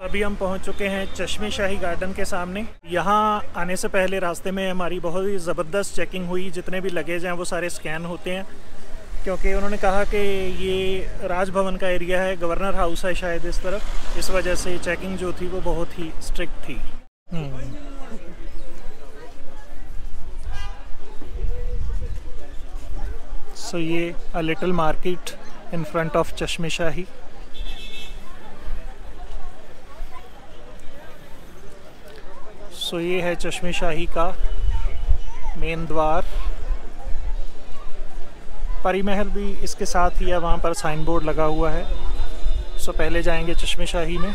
अभी हम पहुंच चुके हैं चश्मे शाही गार्डन के सामने। यहाँ आने से पहले रास्ते में हमारी बहुत ही ज़बरदस्त चेकिंग हुई। जितने भी लगेज हैं वो सारे स्कैन होते हैं, क्योंकि उन्होंने कहा कि ये राजभवन का एरिया है, गवर्नर हाउस है शायद इस तरफ, इस वजह से चेकिंग जो थी वो बहुत ही स्ट्रिक्ट थी। सो ये a little market in front of चश्मे शाही। सो ये है चश्मे शाही का मेन द्वार। परी महल भी इसके साथ ही है, वहाँ पर साइन बोर्ड लगा हुआ है। सो पहले जाएंगे चश्मे शाही में।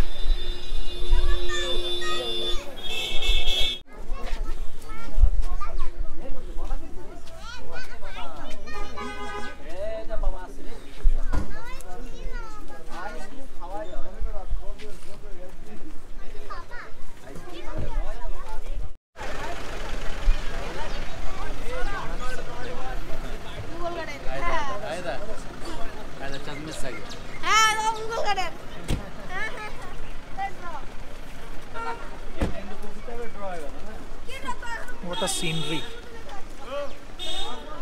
What a सीनरी,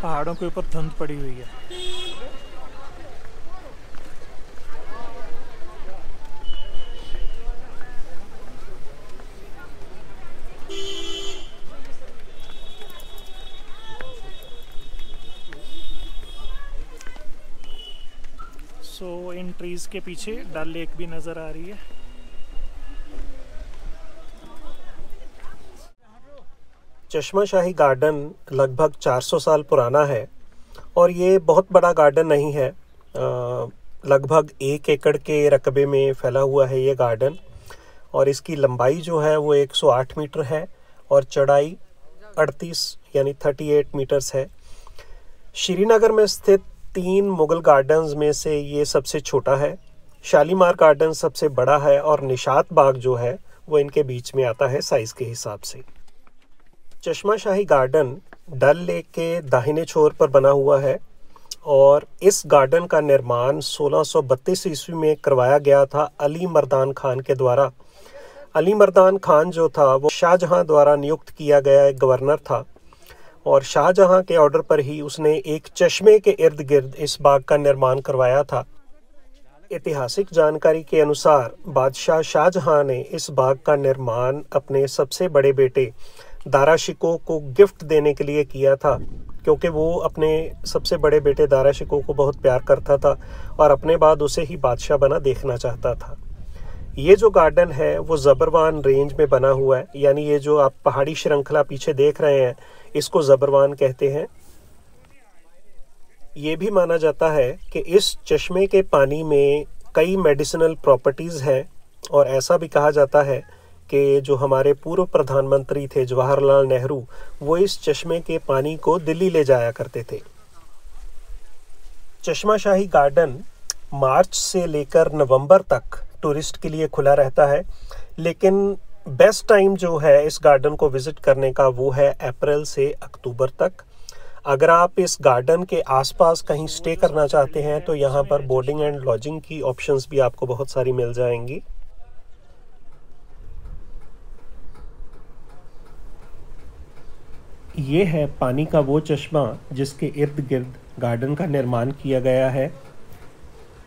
पहाड़ों के ऊपर धुंध पड़ी हुई है। सो इन ट्रीज के पीछे डल लेक भी नजर आ रही है। चश्मा शाही गार्डन लगभग 400 साल पुराना है और ये बहुत बड़ा गार्डन नहीं है। लगभग 1 एकड़ के रकबे में फैला हुआ है ये गार्डन, और इसकी लंबाई जो है वो 108 मीटर है और चौड़ाई 38 यानी 38 मीटर्स है। श्रीनगर में स्थित 3 मुगल गार्डन्स में से ये सबसे छोटा है। शालीमार गार्डन सबसे बड़ा है और निशात बाग जो है वो इनके बीच में आता है साइज़ के हिसाब से। चश्मा शाही गार्डन डल लेक के दाहिने छोर पर बना हुआ है और इस गार्डन का निर्माण 1632 ईस्वी में करवाया गया था अली मर्दान खान के द्वारा। अली मर्दान खान जो था वो शाहजहां द्वारा नियुक्त किया गया एक गवर्नर था और शाहजहां के ऑर्डर पर ही उसने एक चश्मे के इर्द गिर्द इस बाग का निर्माण करवाया था। ऐतिहासिक जानकारी के अनुसार बादशाह शाहजहां ने इस बाग का निर्माण अपने सबसे बड़े बेटे दारा शिकोह को गिफ्ट देने के लिए किया था, क्योंकि वो अपने सबसे बड़े बेटे दारा शिकोह को बहुत प्यार करता था और अपने बाद उसे ही बादशाह बना देखना चाहता था। ये जो गार्डन है वो ज़बरवान रेंज में बना हुआ है, यानी ये जो आप पहाड़ी श्रृंखला पीछे देख रहे हैं इसको ज़बरवान कहते हैं। ये भी माना जाता है कि इस चश्मे के पानी में कई मेडिसिनल प्रॉपर्टीज़ हैं और ऐसा भी कहा जाता है कि जो हमारे पूर्व प्रधानमंत्री थे जवाहरलाल नेहरू, वो इस चश्मे के पानी को दिल्ली ले जाया करते थे। चश्मा शाही गार्डन मार्च से लेकर नवंबर तक टूरिस्ट के लिए खुला रहता है, लेकिन बेस्ट टाइम जो है इस गार्डन को विज़िट करने का वो है अप्रैल से अक्टूबर तक। अगर आप इस गार्डन के आसपास कहीं स्टे करना चाहते हैं तो यहाँ पर बोर्डिंग एंड लॉजिंग की ऑप्शंस भी आपको बहुत सारी मिल जाएंगी। ये है पानी का वो चश्मा जिसके इर्द गिर्द गार्डन का निर्माण किया गया है।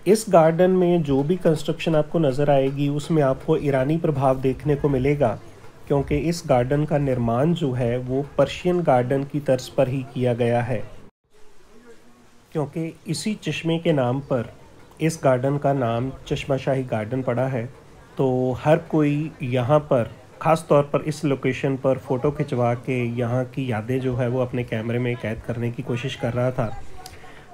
इस गार्डन में जो भी कंस्ट्रक्शन आपको नज़र आएगी उसमें आपको ईरानी प्रभाव देखने को मिलेगा, क्योंकि इस गार्डन का निर्माण जो है वो पर्शियन गार्डन की तर्ज पर ही किया गया है। क्योंकि इसी चश्मे के नाम पर इस गार्डन का नाम चश्मा शाही गार्डन पड़ा है, तो हर कोई यहाँ पर ख़ास तौर पर इस लोकेशन पर फ़ोटो खिंचवा के यहाँ की यादें जो है वो अपने कैमरे में कैद करने की कोशिश कर रहा था।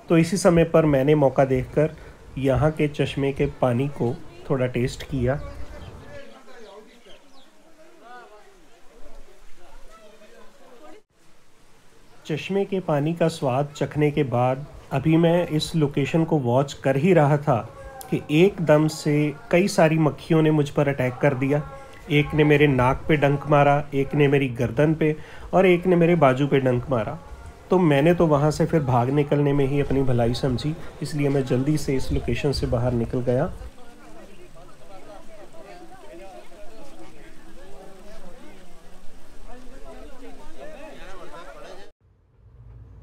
तो इसी समय पर मैंने मौका देखकर यहाँ के चश्मे के पानी को थोड़ा टेस्ट किया। चश्मे के पानी का स्वाद चखने के बाद अभी मैं इस लोकेशन को वॉच कर ही रहा था कि एकदम से कई सारी मक्खियों ने मुझ पर अटैक कर दिया। एक ने मेरे नाक पे डंक मारा, एक ने मेरी गर्दन पे और एक ने मेरे बाजू पे डंक मारा। तो मैंने तो वहाँ से फिर भाग निकलने में ही अपनी भलाई समझी, इसलिए मैं जल्दी से इस लोकेशन से बाहर निकल गया।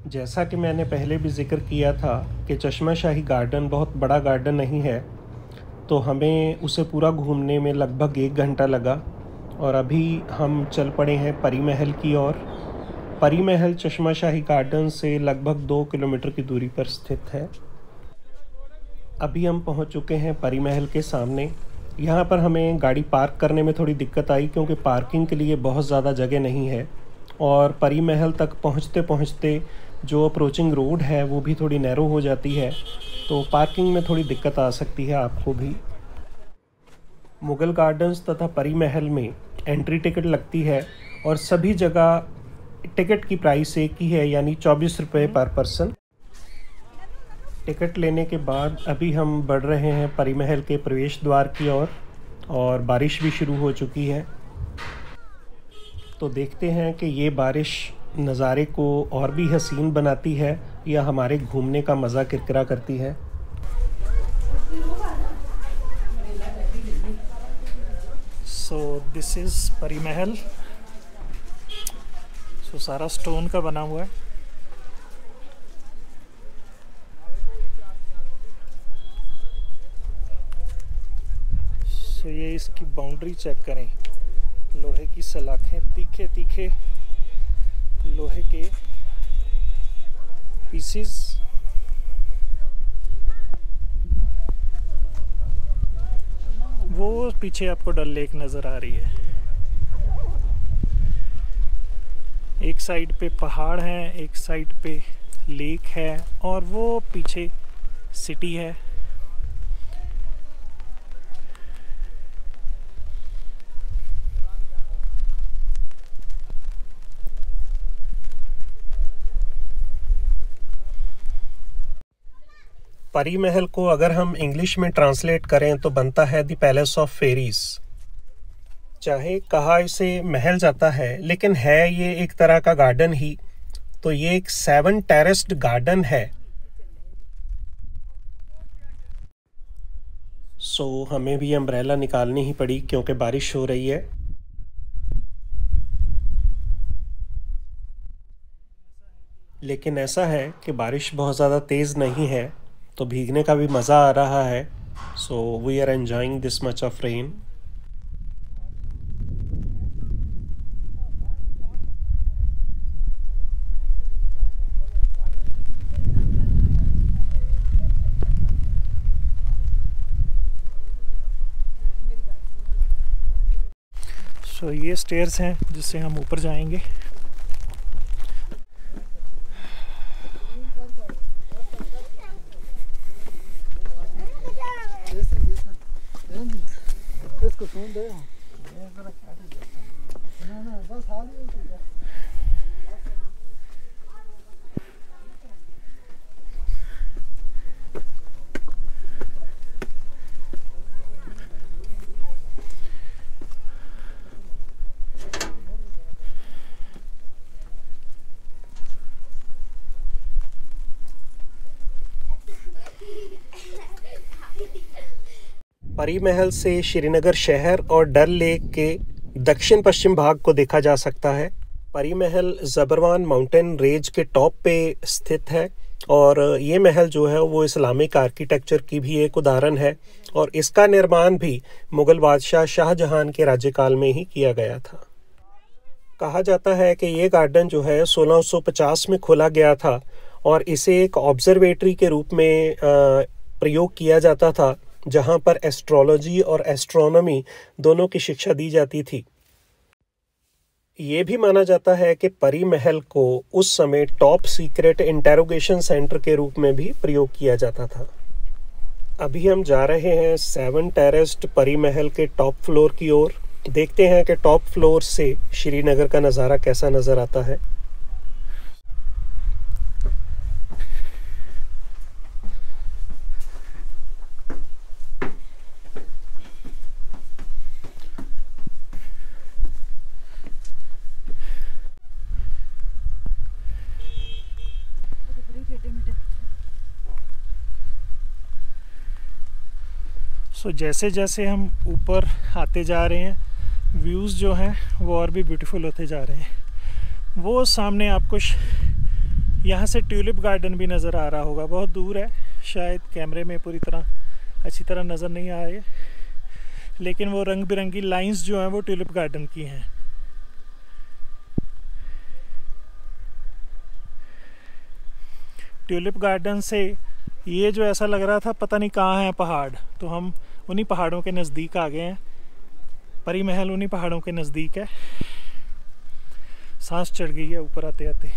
जैसा कि मैंने पहले भी जिक्र किया था कि चश्मा शाही गार्डन बहुत बड़ा गार्डन नहीं है, तो हमें उसे पूरा घूमने में लगभग 1 घंटा लगा और अभी हम चल पड़े हैं परी महल की ओर। परी महल चश्मा शाही गार्डन से लगभग 2 किलोमीटर की दूरी पर स्थित है। अभी हम पहुंच चुके हैं परी महल के सामने। यहाँ पर हमें गाड़ी पार्क करने में थोड़ी दिक्कत आई क्योंकि पार्किंग के लिए बहुत ज़्यादा जगह नहीं है और परी महल तक पहुँचते पहुँचते जो अप्रोचिंग रोड है वो भी थोड़ी नैरो हो जाती है, तो पार्किंग में थोड़ी दिक्कत आ सकती है आपको भी। मुगल गार्डन्स तथा परी महल में एंट्री टिकट लगती है और सभी जगह टिकट की प्राइस एक ही है, यानी 24 रुपये पर पर्सन। टिकट लेने के बाद अभी हम बढ़ रहे हैं परी महल के प्रवेश द्वार की ओर और बारिश भी शुरू हो चुकी है, तो देखते हैं कि ये बारिश नज़ारे को और भी हसीन बनाती है या हमारे घूमने का मज़ा किरकिरा करती है। सो दिस इज़ परी महल। सो सारा स्टोन का बना हुआ है। सो ये इसकी बाउंड्री चेक करें, लोहे की सलाखें, तीखे तीखे लोहे के पीसीस। वो पीछे आपको डल लेक नज़र आ रही है। एक साइड पे पहाड़ है, एक साइड पे लेक है और वो पीछे सिटी है। परी महल को अगर हम इंग्लिश में ट्रांसलेट करें तो बनता है द पैलेस ऑफ फेरीज। चाहे कहा इसे महल जाता है, लेकिन है ये एक तरह का गार्डन ही, तो ये एक 7 टेरेस्ड गार्डन है। सो हमें भी अम्ब्रेला निकालनी ही पड़ी क्योंकि बारिश हो रही है। लेकिन ऐसा है कि बारिश बहुत ज़्यादा तेज़ नहीं है, तो भीगने का भी मज़ा आ रहा है। So we are enjoying this much of rain. So ये स्टेयर्स हैं जिससे हम ऊपर जाएंगे। परी महल से श्रीनगर शहर और डल लेक के दक्षिण पश्चिम भाग को देखा जा सकता है। परी महल ज़बरवान माउंटेन रेंज के टॉप पे स्थित है और ये महल जो है वो इस्लामिक आर्किटेक्चर की भी एक उदाहरण है और इसका निर्माण भी मुग़ल बादशाह शाहजहां के राज्यकाल में ही किया गया था। कहा जाता है कि ये गार्डन जो है 1650 में खोला गया था और इसे एक ऑब्जर्वेटरी के रूप में प्रयोग किया जाता था, जहां पर एस्ट्रोलॉजी और एस्ट्रोनॉमी दोनों की शिक्षा दी जाती थी। ये भी माना जाता है कि परी महल को उस समय टॉप सीक्रेट इंटेरोगेशन सेंटर के रूप में भी प्रयोग किया जाता था। अभी हम जा रहे हैं 7 टेरेस्ड परी महल के टॉप फ्लोर की ओर। देखते हैं कि टॉप फ्लोर से श्रीनगर का नज़ारा कैसा नज़र आता है। सो जैसे जैसे हम ऊपर आते जा रहे हैं, व्यूज़ जो हैं वो और भी ब्यूटीफुल होते जा रहे हैं। वो सामने आपको यहाँ से ट्यूलिप गार्डन भी नज़र आ रहा होगा, बहुत दूर है, शायद कैमरे में पूरी तरह अच्छी तरह नज़र नहीं आ रही, लेकिन वो रंग बिरंगी लाइंस जो हैं वो ट्यूलिप गार्डन की हैं। ट्यूलिप गार्डन से ये जो ऐसा लग रहा था पता नहीं कहाँ है पहाड़, तो हम उन्हीं पहाड़ों के नज़दीक आ गए हैं। परी महल उन्हीं पहाड़ों के नज़दीक है। सांस चढ़ गई है ऊपर आते आते।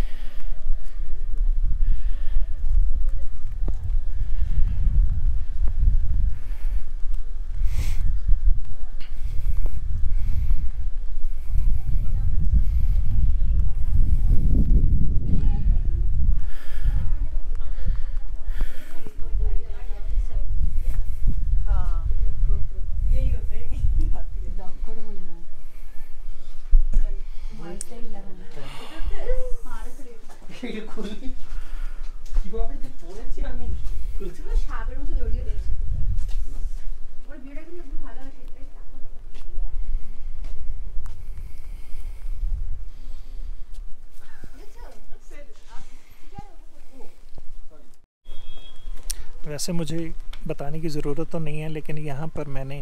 वैसे मुझे बताने की ज़रूरत तो नहीं है, लेकिन यहाँ पर मैंने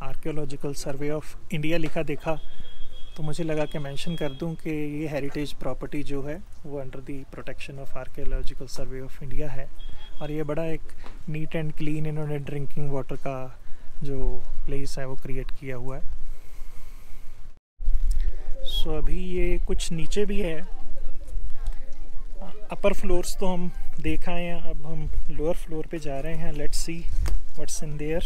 आर्कियोलॉजिकल सर्वे ऑफ इंडिया लिखा देखा, तो मुझे लगा कि मेंशन कर दूं कि ये हेरिटेज प्रॉपर्टी जो है वो under the protection of archaeological survey of India है। और ये बड़ा एक नीट एंड क्लीन इन्होंने ड्रिंकिंग वाटर का जो प्लेस है वो क्रिएट किया हुआ है। सो अभी ये कुछ नीचे भी है, अपर फ्लोर्स तो हम देख आए हैं, अब हम लोअर फ्लोर पे जा रहे हैं। Let's see what's in their.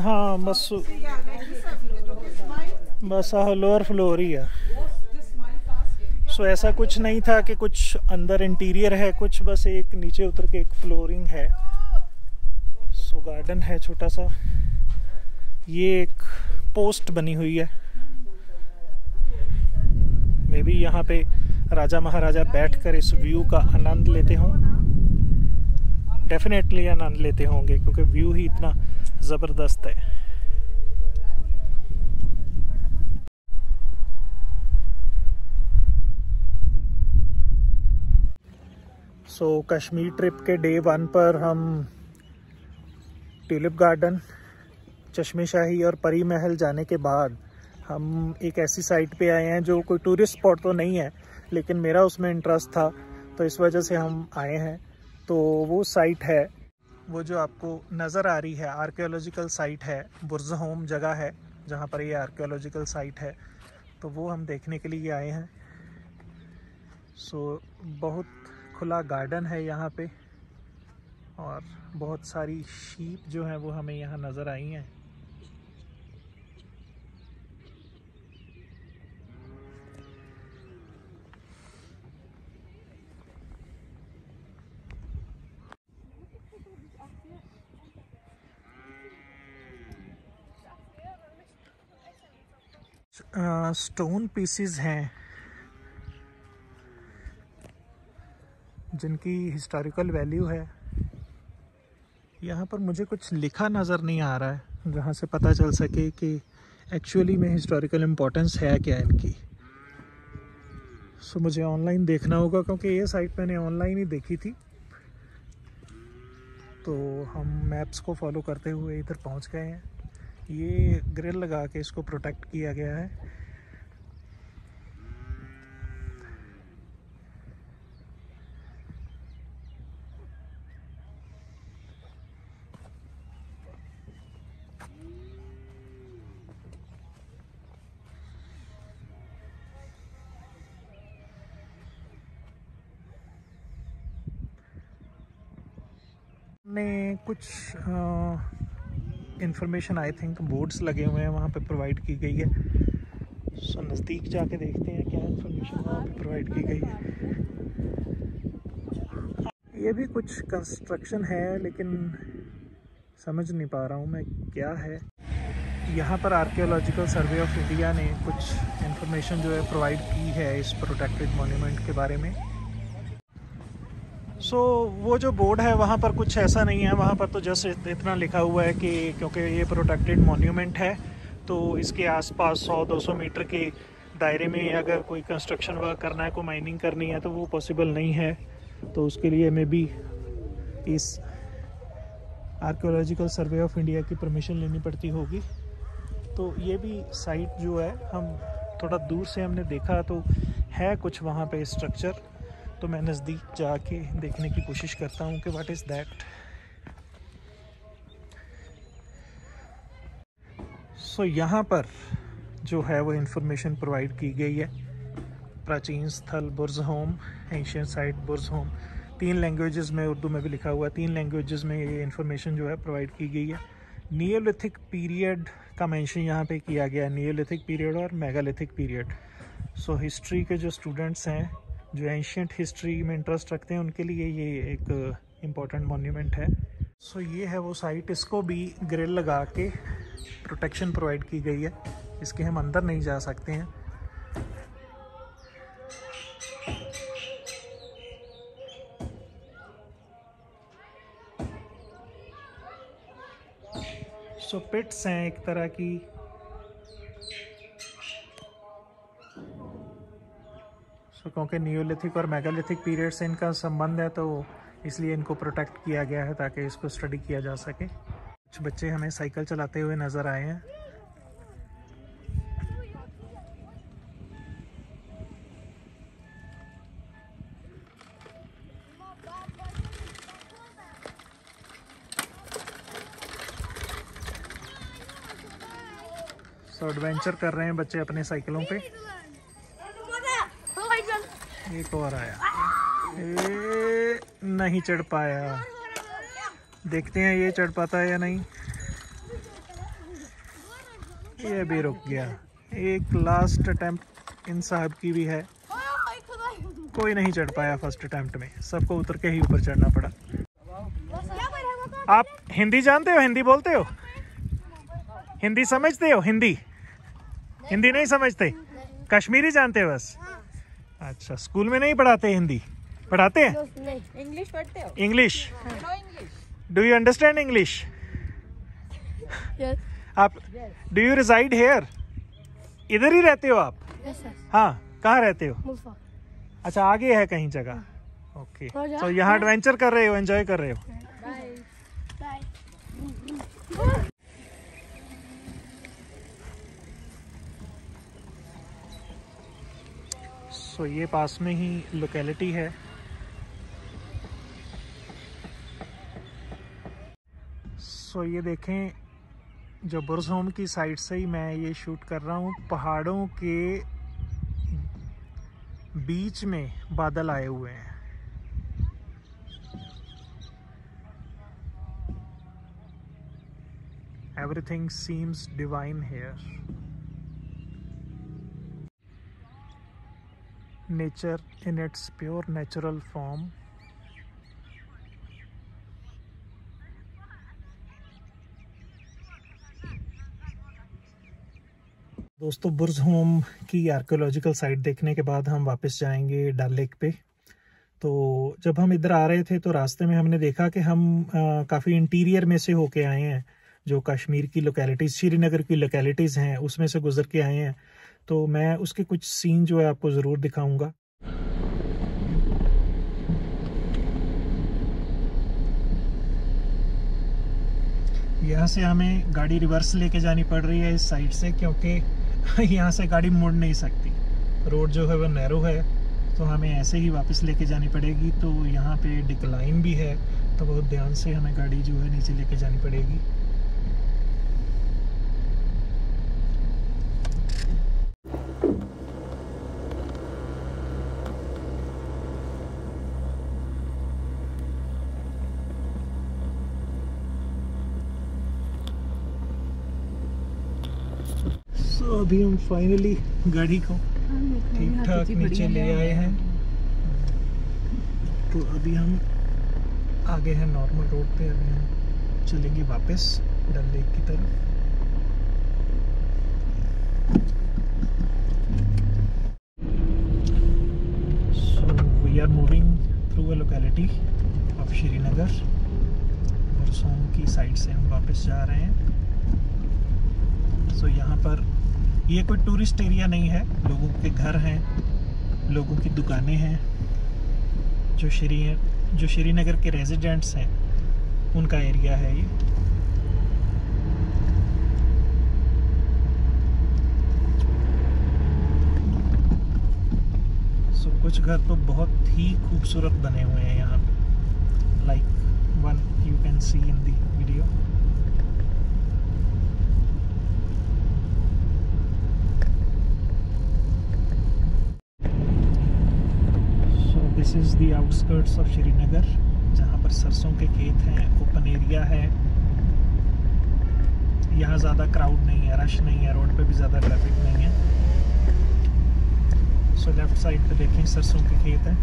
हाँ बस लोअर फ्लोर ही है। सो ऐसा कुछ नहीं था कि कुछ अंदर इंटीरियर है, कुछ बस एक नीचे उतर के एक फ्लोरिंग है। सो गार्डन है छोटा सा, ये एक पोस्ट बनी हुई है। मे बी यहाँ पे राजा महाराजा बैठकर इस व्यू का आनंद लेते हों। डेफिनेटली आनंद लेते होंगे क्योंकि व्यू ही इतना ज़बरदस्त है। सो कश्मीर ट्रिप के डे 1 पर हम ट्यूलिप गार्डन, चश्मे शाही और परी महल जाने के बाद हम एक ऐसी साइट पे आए हैं जो कोई टूरिस्ट स्पॉट तो नहीं है, लेकिन मेरा उसमें इंटरेस्ट था तो इस वजह से हम आए हैं। तो वो साइट है, वो जो आपको नज़र आ रही है आर्कियोलॉजिकल साइट है, बुर्ज़होम जगह है जहाँ पर ये आर्कियोलॉजिकल साइट है, तो वो हम देखने के लिए आए हैं। सो बहुत खुला गार्डन है यहाँ पे और बहुत सारी शीप जो हैं वो हमें यहाँ नज़र आई हैं। स्टोन पीसीज हैं जिनकी हिस्टोरिकल वैल्यू है। यहाँ पर मुझे कुछ लिखा नज़र नहीं आ रहा है जहाँ से पता चल सके कि एक्चुअली में हिस्टोरिकल इम्पोर्टेंस है क्या इनकी। सो मुझे ऑनलाइन देखना होगा क्योंकि ये साइट मैंने ऑनलाइन ही देखी थी। तो हम मैप्स को फॉलो करते हुए इधर पहुँच गए हैं। ये ग्रिल लगा के इसको प्रोटेक्ट किया गया है। ने कुछ इंफॉर्मेशन आई थिंक बोर्ड्स लगे हुए हैं वहाँ पे प्रोवाइड की गई है। सो नज़दीक जाके देखते हैं क्या इंफॉर्मेशन वहाँ पे प्रोवाइड की गई है। ये भी कुछ कंस्ट्रक्शन है लेकिन समझ नहीं पा रहा हूँ मैं क्या है। यहाँ पर आर्कियोलॉजिकल सर्वे ऑफ इंडिया ने कुछ इंफॉर्मेशन जो है प्रोवाइड की है इस प्रोटेक्टेड मॉन्यूमेंट के बारे में। सो वो जो बोर्ड है वहाँ पर कुछ ऐसा नहीं है, वहाँ पर तो जस्ट इतना लिखा हुआ है कि क्योंकि ये प्रोटेक्टेड मॉन्यूमेंट है तो इसके आसपास 100-200 मीटर के दायरे में अगर कोई कंस्ट्रक्शन वर्क करना है, कोई माइनिंग करनी है तो वो पॉसिबल नहीं है। तो उसके लिए मे बी इस आर्कियोलॉजिकल सर्वे ऑफ इंडिया की परमिशन लेनी पड़ती होगी। तो ये भी साइट जो है हम थोड़ा दूर से हमने देखा तो है कुछ वहाँ पे स्ट्रक्चर, तो मैं नज़दीक जाके देखने की कोशिश करता हूँ कि व्हाट इज़ दैट। सो यहाँ पर जो है वो इंफॉर्मेशन प्रोवाइड की गई है। प्राचीन स्थल बुर्ज़होम, एंशिएंट साइट बुर्ज़होम, 3 लैंग्वेजेस में, उर्दू में भी लिखा हुआ है, 3 लैंग्वेजेस में ये इंफॉर्मेशन जो है प्रोवाइड की गई है। नियोलिथिक पीरियड का मेंशन यहाँ पे किया गया है, नियोलिथिक पीरियड और मेगालिथिक पीरियड। सो हिस्ट्री के जो स्टूडेंट्स हैं जो एंशिएंट हिस्ट्री में इंटरेस्ट रखते हैं उनके लिए ये एक इम्पॉर्टेंट मॉन्यूमेंट है। सो ये है वो साइट, इसको भी ग्रिल लगा के प्रोटेक्शन प्रोवाइड की गई है, इसके हम अंदर नहीं जा सकते हैं। सो पिट्स हैं एक तरह की, क्योंकि नियोलिथिक और मेगालिथिक पीरियड से इनका संबंध है तो इसलिए इनको प्रोटेक्ट किया गया है ताकि इसको स्टडी किया जा सके। कुछ बच्चे हमें साइकिल चलाते हुए नज़र आए हैं। सो एडवेंचर कर रहे हैं बच्चे अपने साइकिलों पे। एक और आया, नहीं चढ़ पाया, देखते हैं ये चढ़ पाता है या नहीं। ये भी रुक गया। एक लास्ट अटेम्प्ट इन साहब की भी है, कोई नहीं चढ़ पाया फर्स्ट अटेम्प्ट में, सबको उतर के ही ऊपर चढ़ना पड़ा। आप हिंदी जानते हो, हिंदी बोलते हो, हिंदी समझते हो? हिंदी नहीं समझते, कश्मीरी जानते हो बस? अच्छा, स्कूल में नहीं पढ़ाते हिंदी? पढ़ाते हैं? नहीं, इंग्लिश पढ़ते हो? English? Do you understand English? आप डू यू रिजाइड हेयर? इधर ही रहते हो आप? हाँ, कहाँ रहते हो? अच्छा, आगे है कहीं जगह। ओके, तो यहाँ एडवेंचर कर रहे हो, एंजॉय कर रहे हो? सो ये पास में ही लोकेलिटी है। सो ये देखें, जो बुर्ज़होम की साइड से ही मैं ये शूट कर रहा हूँ, पहाड़ों के बीच में बादल आए हुए हैं। Everything seems divine here. Nature in its pure natural form. दोस्तों, बुर्ज़होम की आर्कियोलॉजिकल साइट देखने के बाद हम वापस जाएंगे डल लेक पे। तो जब हम इधर आ रहे थे तो रास्ते में हमने देखा कि हम काफ़ी इंटीरियर में से होके आए हैं, जो कश्मीर की लोकेलिटीज़, श्रीनगर की लोकेलिटीज़ हैं उसमें से गुजर के आए हैं। तो मैं उसके कुछ सीन जो है आपको ज़रूर दिखाऊंगा। यहाँ से हमें गाड़ी रिवर्स लेके जानी पड़ रही है इस साइड से, क्योंकि यहाँ से गाड़ी मुड़ नहीं सकती, रोड जो है वो नैरो है, तो हमें ऐसे ही वापस लेके जानी पड़ेगी। तो यहाँ पे डिक्लाइन भी है, तो बहुत ध्यान से हमें गाड़ी जो है नीचे लेके जानी पड़ेगी। तो अभी हम फाइनली गाड़ी को ठीक ठाक नीचे ले आए हैं। तो अभी हम आगे हैं नॉर्मल रोड पे। अभी हम चलेंगे वापस डल लेक की तरफ। So we are moving through a locality of Srinagar. बरसों की साइड से हम वापस जा रहे हैं। सो यहाँ पर ये कोई टूरिस्ट एरिया नहीं है, लोगों के घर हैं, लोगों की दुकानें हैं। जो श्रीनगर के रेजिडेंट्स हैं उनका एरिया है ये। सो कुछ घर तो बहुत ही खूबसूरत बने हुए हैं यहाँ पे, like one you can see in the video. This is the outskirts of Srinagar, जहाँ पर सरसों के खेत हैं, ओपन एरिया है। यहाँ ज़्यादा क्राउड नहीं है, रश नहीं है, रोड पे भी ज़्यादा ट्रैफिक नहीं है। सो लेफ्ट साइड पे देखें सरसों के खेत हैं।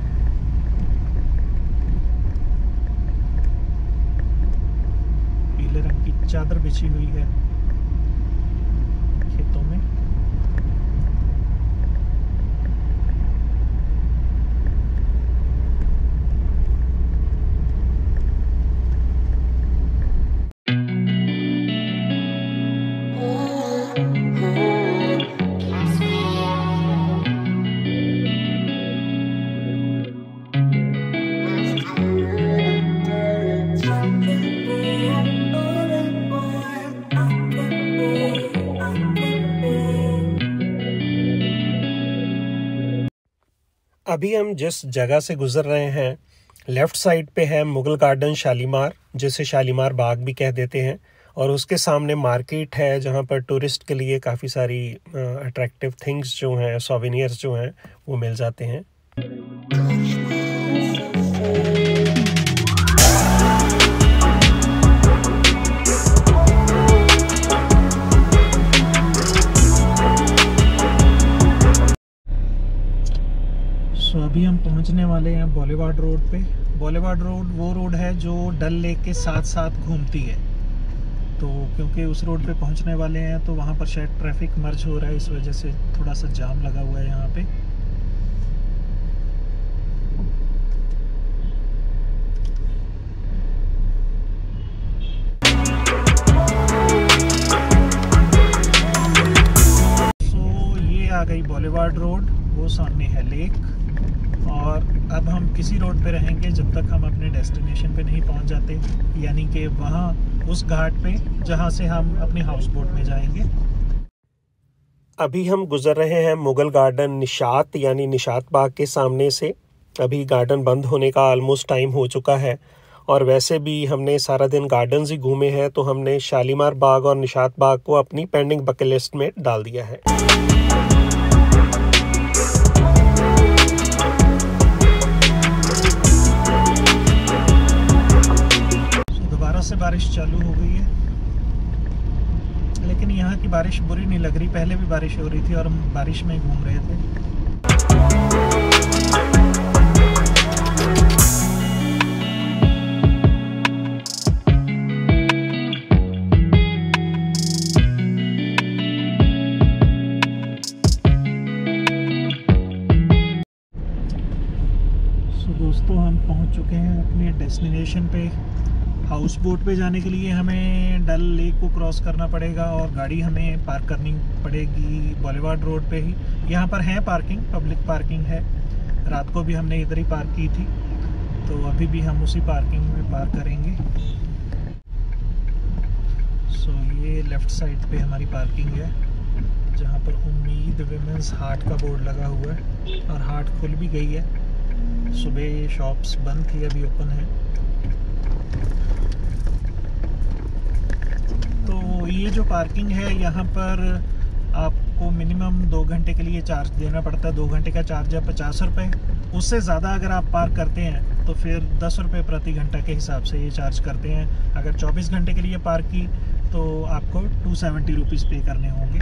पीले रंग की चादर बिछी हुई है खेतों में। अभी हम जिस जगह से गुजर रहे हैं, लेफ़्ट साइड पे है मुगल गार्डन शालीमार, जिसे शालीमार बाग भी कह देते हैं। और उसके सामने मार्केट है जहाँ पर टूरिस्ट के लिए काफ़ी सारी अट्रैक्टिव थिंग्स जो हैं, सोवेनियर्स जो हैं, वो मिल जाते हैं। सो अभी हम पहुंचने वाले हैं बॉलीवार्ड रोड पे। बॉलीवार्ड रोड वो रोड है जो डल लेक के साथ साथ घूमती है। तो क्योंकि उस रोड पे पहुंचने वाले हैं तो वहाँ पर शायद ट्रैफिक मर्ज हो रहा है, इस वजह से थोड़ा सा जाम लगा हुआ है यहाँ पे। सो ये आ गई बॉलीवार्ड रोड, वो सामने है लेक। और अब हम किसी रोड पे रहेंगे जब तक हम अपने डेस्टिनेशन पे नहीं पहुंच जाते, यानी कि वहाँ उस घाट पे जहाँ से हम अपने हाउस बोट में जाएंगे। अभी हम गुजर रहे हैं मुगल गार्डन निशात यानी निशात बाग के सामने से। अभी गार्डन बंद होने का ऑलमोस्ट टाइम हो चुका है, और वैसे भी हमने सारा दिन गार्डन्स ही घूमे हैं, तो हमने शालीमार बाग और निशात बाग को अपनी पेंडिंग बकेट लिस्ट में डाल दिया है। से बारिश चालू हो गई है, लेकिन यहाँ की बारिश बुरी नहीं लग रही। पहले भी बारिश हो रही थी और हम बारिश में ही घूम रहे थे। सो दोस्तों, हम पहुँच चुके हैं अपने डेस्टिनेशन पे। हाउस बोट पे जाने के लिए हमें डल लेक को क्रॉस करना पड़ेगा और गाड़ी हमें पार्क करनी पड़ेगी बॉलीवार्ड रोड पे ही। यहाँ पर है पार्किंग, पब्लिक पार्किंग है। रात को भी हमने इधर ही पार्क की थी, तो अभी भी हम उसी पार्किंग में पार्क करेंगे। सो ये लेफ़्ट साइड पे हमारी पार्किंग है, जहाँ पर उम्मीद विमेंस हाट का बोर्ड लगा हुआ है। और हाट खुल भी गई है, सुबह शॉप्स बंद थी, अभी ओपन है। तो ये जो पार्किंग है, यहाँ पर आपको मिनिमम 2 घंटे के लिए चार्ज देना पड़ता है। 2 घंटे का चार्ज है 50 रुपये। उससे ज़्यादा अगर आप पार्क करते हैं तो फिर 10 रुपये प्रति घंटा के हिसाब से ये चार्ज करते हैं। अगर 24 घंटे के लिए पार्क की तो आपको 270 रुपीज़ पे करने होंगे।